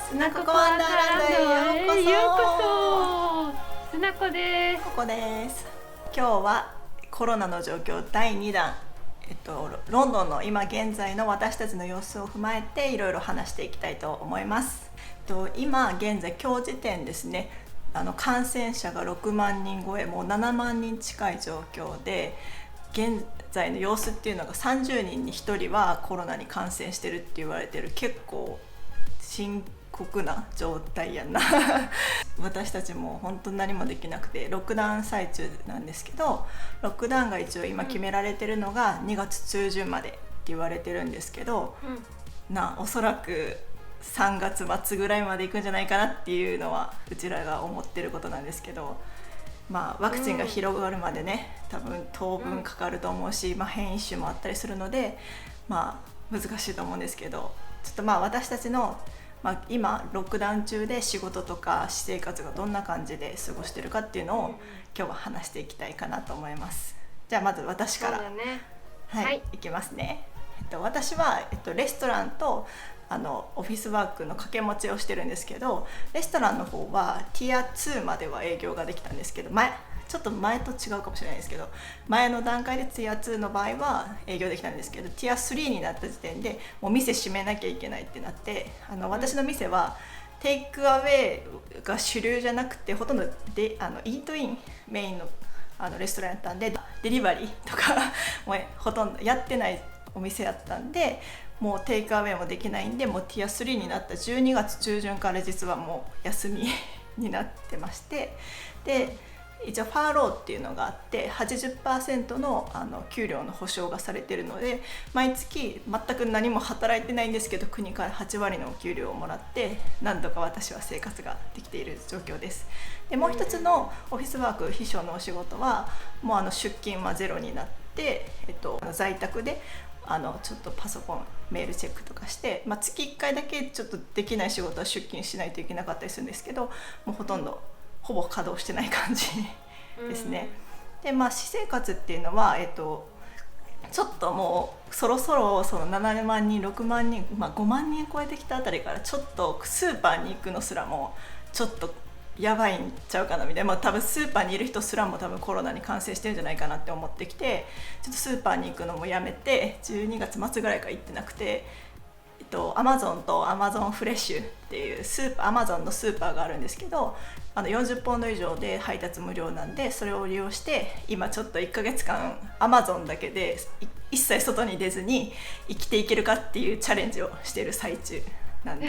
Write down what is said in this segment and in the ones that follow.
スナココワンダーランドへようこそ。スナコです。ここです。今日はコロナの状況第2弾、ロンドンの今現在の私たちの様子を踏まえていろいろ話していきたいと思います。今現在今日時点ですね、感染者が6万人超え、もう7万人近い状況で、現在の様子っていうのが30人に1人はコロナに感染してるって言われてる、結構深刻な状態やな私たちも本当に何もできなくてロックダウン最中なんですけど、ロックダウンが一応今決められてるのが2月中旬までって言われてるんですけど、おそらく3月末ぐらいまで行くんじゃないかなっていうのはうちらが思ってることなんですけど、ワクチンが広がるまでね、多分当分かかると思うし、変異種もあったりするので、難しいと思うんですけど、ちょっと私たちの、今ロックダウン中で仕事とか私生活がどんな感じで過ごしてるかっていうのを今日は話していきたいかなと思います。じゃあまず私から、いきますね。私は、レストランとオフィスワークの掛け持ちをしてるんですけど、レストランの方はティア2までは営業ができたんですけど、ちょっと前と違うかもしれないですけど、前の段階でティア2の場合は営業できたんですけど、ティア3になった時点でもう店閉めなきゃいけないってなって、私の店はテイクアウェイが主流じゃなくて、ほとんどでイートインメインのレストランやったんで、デリバリーとかもうほとんどやってないお店やったんで、もうテイクアウェイもできないんで、もうティア3になった12月中旬から実はもう休みになってまして、で一応ファーローっていうのがあって 80% の給料の保証がされているので、毎月全く何も働いてないんですけど、国から8割の給料をもらって何とか私は生活ができている状況です。でもう一つのオフィスワーク、秘書のお仕事はもう出勤はゼロになって、在宅でちょっとパソコンメールチェックとかして、月1回だけちょっとできない仕事は出勤しないといけなかったりするんですけど、もうほとんどほぼ稼働してない感じですね。で私生活っていうのは、ちょっともうそろそろその7万人6万人、5万人超えてきたあたりからちょっとスーパーに行くのすらもちょっとやばいんちゃうかなみたいな、多分スーパーにいる人すらも多分コロナに感染してるんじゃないかなって思ってきて、ちょっとスーパーに行くのもやめて12月末ぐらいから行ってなくて、アマゾンとアマゾンフレッシュっていうアマゾンのスーパーがあるんですけど、40ポンド以上で配達無料なんで、それを利用して今ちょっと1ヶ月間アマゾンだけで一切外に出ずに生きていけるかっていうチャレンジをしている最中なんで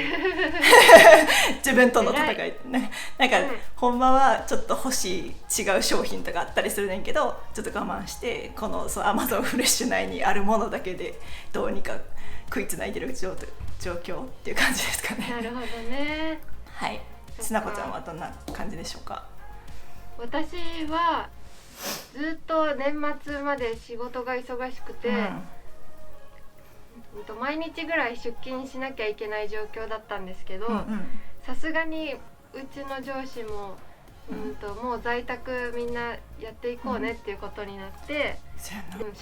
自分との戦いね、なんか、ほんまはちょっと欲しい違う商品とかあったりするねんけど、ちょっと我慢してこのAmazon フレッシュ内にあるものだけでどうにか食いつないでる状況っていう感じですかね。なるほどね。はい。すなこちゃんはどんな感じでしょうか？私はずっと年末まで仕事が忙しくて、毎日ぐらい出勤しなきゃいけない状況だったんですけど、さすがにうちの上司も、もう在宅みんなやっていこうねっていうことになって、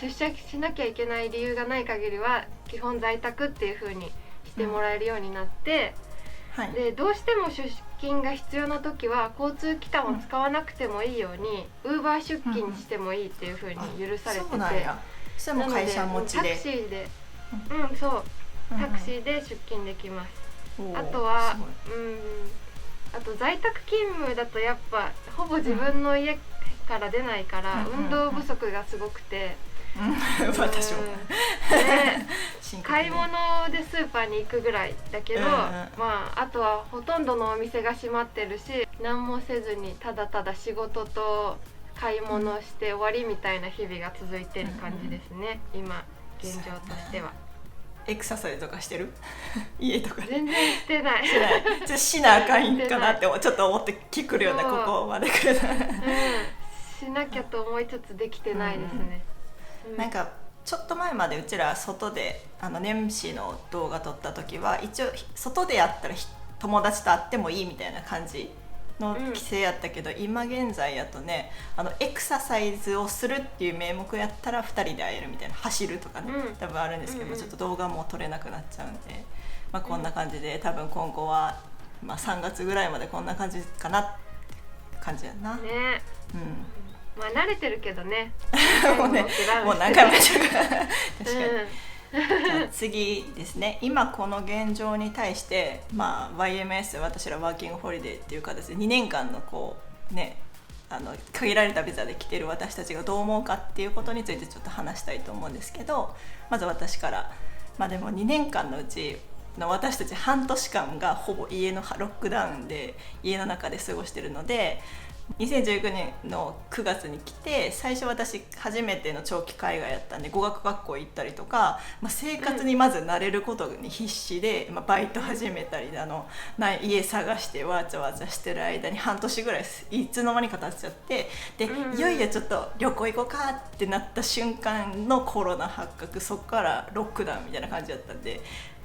出社しなきゃいけない理由がない限りは基本在宅っていう風にしてもらえるようになって、でどうしても出勤が必要な時は交通機関を使わなくてもいいように、ウーバー出勤してもいいっていう風に許されてて、それも会社持ちで、タクシーでタクシーで出勤できます。あとはあと在宅勤務だとやっぱほぼ自分の家から出ないから運動不足がすごくて、私も買い物でスーパーに行くぐらいだけど、あとはほとんどのお店が閉まってるし、何もせずにただただ仕事と買い物して終わりみたいな日々が続いてる感じですね、今現状としては。エクササイズとかしてる？家とか全然してない。しなあかんかなってちょっと思ってくるような、ここまで来るしなきゃと思いつつできてないですね。なんかちょっと前までうちら外で年始の動画撮った時は一応外でやったら友達と会ってもいいみたいな感じの規制やったけど、今現在やとね、エクササイズをするっていう名目やったら2人で会えるみたいな、走るとかね、多分あるんですけど、ちょっと動画も撮れなくなっちゃうんで、こんな感じで多分今後はまあ、3月ぐらいまでこんな感じかなって感じやな。ね、まあ慣れてるけどねもうね、もう何回もやっちゃうから確かに、次ですね。今この現状に対して、まあ、YMS 私らワーキングホリデーっていう形で2年間のこうね限られたビザで来てる私たちがどう思うかっていうことについてちょっと話したいと思うんですけど、まず私から、まあ、でも2年間のうちの私たち半年間がほぼ家のロックダウンで家の中で過ごしてるので、2019年の9月に来て最初私初めての長期海外やったんで語学学校行ったりとか、生活にまず慣れることに必死で、バイト始めたり家探してわちゃわちゃしてる間に半年ぐらいいつの間にか経っちゃって、で、いよいよちょっと旅行行こうかってなった瞬間のコロナ発覚、そこからロックダウンみたいな感じだったんで、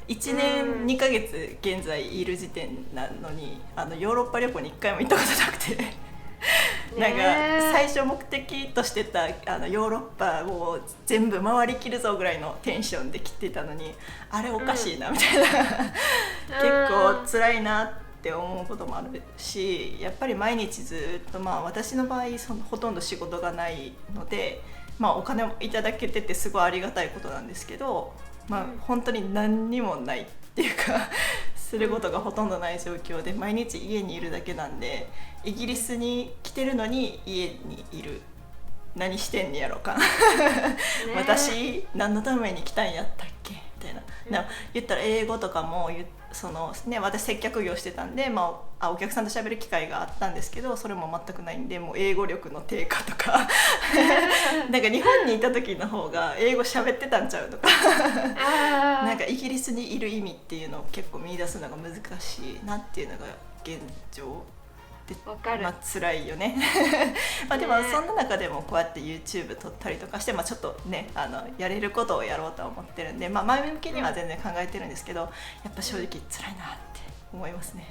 1年2ヶ月現在いる時点なのにヨーロッパ旅行に1回も行ったことなくてなんか最初目的としてたヨーロッパを全部回りきるぞぐらいのテンションで来てたのに、あれおかしいなみたいな、結構辛いなって思うこともあるし、やっぱり毎日ずっと、私の場合ほとんど仕事がないので、お金もいただけててすごいありがたいことなんですけど、本当に何にもないっていうかすることがほとんどない状況で毎日家にいるだけなんで、イギリスに来てるのに家にいる、何してんねやろか私何のために来たんやったっけみたいな、言ったら英語とかも私接客業してたんで、お客さんと喋る機会があったんですけど、それも全くないんで、もう英語力の低下とかなんか日本にいた時の方が英語喋ってたんちゃうとかなんかイギリスにいる意味っていうのを結構見出すのが難しいなっていうのが現状で、辛いよねでもそんな中でもこうやって YouTube 撮ったりとかして、ちょっとねやれることをやろうとは思ってるんで、前向きには全然考えてるんですけど、やっぱ正直辛いなって思いますね。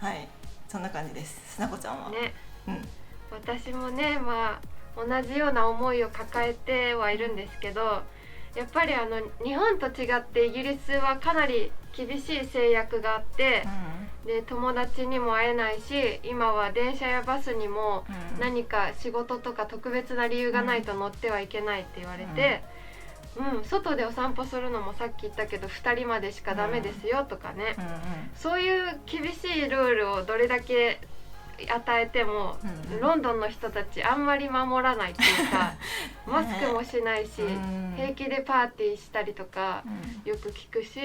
はい、そんな感じです。すなこちゃんは？私もね、同じような思いを抱えてはいるんですけど、やっぱり日本と違ってイギリスはかなり厳しい制約があって、で友達にも会えないし、今は電車やバスにも何か仕事とか特別な理由がないと乗ってはいけないって言われて、外でお散歩するのもさっき言ったけど2人までしかダメですよとかね、そういう厳しいルールをどれだけ与えても、ロンドンの人たちあんまり守らないっていうかマスクもしないし、平気でパーティーしたりとかよく聞くし、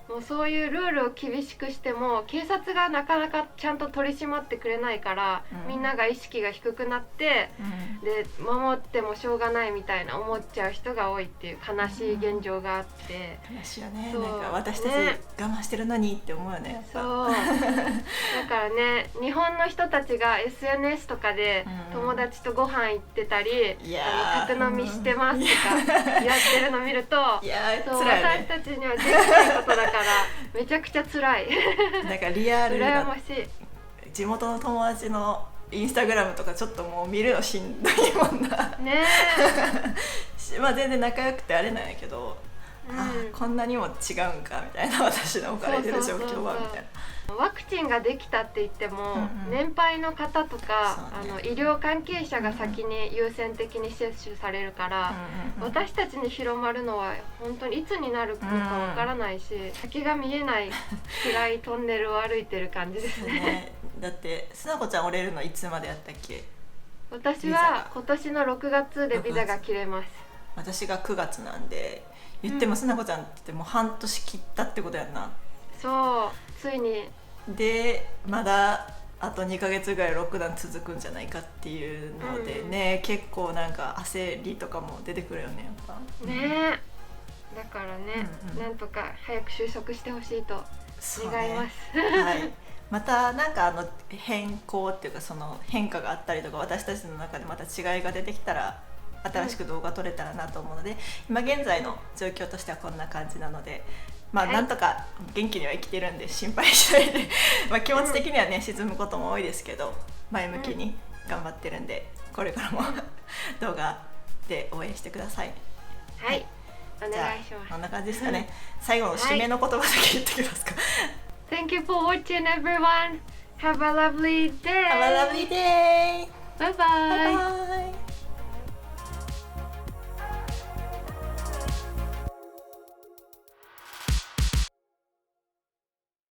もうそういうルールを厳しくしても警察がなかなかちゃんと取り締まってくれないから、みんなが意識が低くなって、で守ってもしょうがないみたいな思っちゃう人が多いっていう悲しい現状があって、悲しいよね。なんか私たち我慢してるのにって思うよね。そうだからね、日本の人たちが SNS とかで友達とご飯行ってたり、宅飲みしてますとかやってるの見ると私たちにはできないことだからめちゃくちゃ辛いなんかリアルな羨ましい。地元の友達のインスタグラムとかちょっともう見るのしんどいもんなね全然仲良くてあれなんやけど、こんなにも違うんかみたいな、私の置かれてる状況はみたいな。ワクチンができたって言っても、年配の方とか、医療関係者が先に優先的に接種されるから、私たちに広まるのは本当にいつになるのかわからないし、先が見えない暗いトンネルを歩いてる感じですね。だってすなこちゃん折れるのいつまでやったっけ？私は今年の6月でビザが切れます。私が9月なんで、言ってもすなこちゃんってもう半年切ったってことやんな。そう、ついにでまだあと2ヶ月ぐらいロックダウン続くんじゃないかっていうのでね、結構なんか焦りとかも出てくるよね、やっぱね。だからね、なんとか早く収束してほしいと願います。はい、またなんか変更っていうかその変化があったりとか、私たちの中でまた違いが出てきたら新しく動画撮れたらなと思うので、今現在の状況としてはこんな感じなので、なんとか元気には生きてるんで心配しないで気持ち的にはね沈むことも多いですけど、前向きに頑張ってるんで、これからも動画で応援してください。はい、お願いします。こんな感じですかね。最後の締めの言葉だけ言ってください。Thank you for watching, everyone. Have a lovely day. Have a lovely day. Bye bye. Bye bye.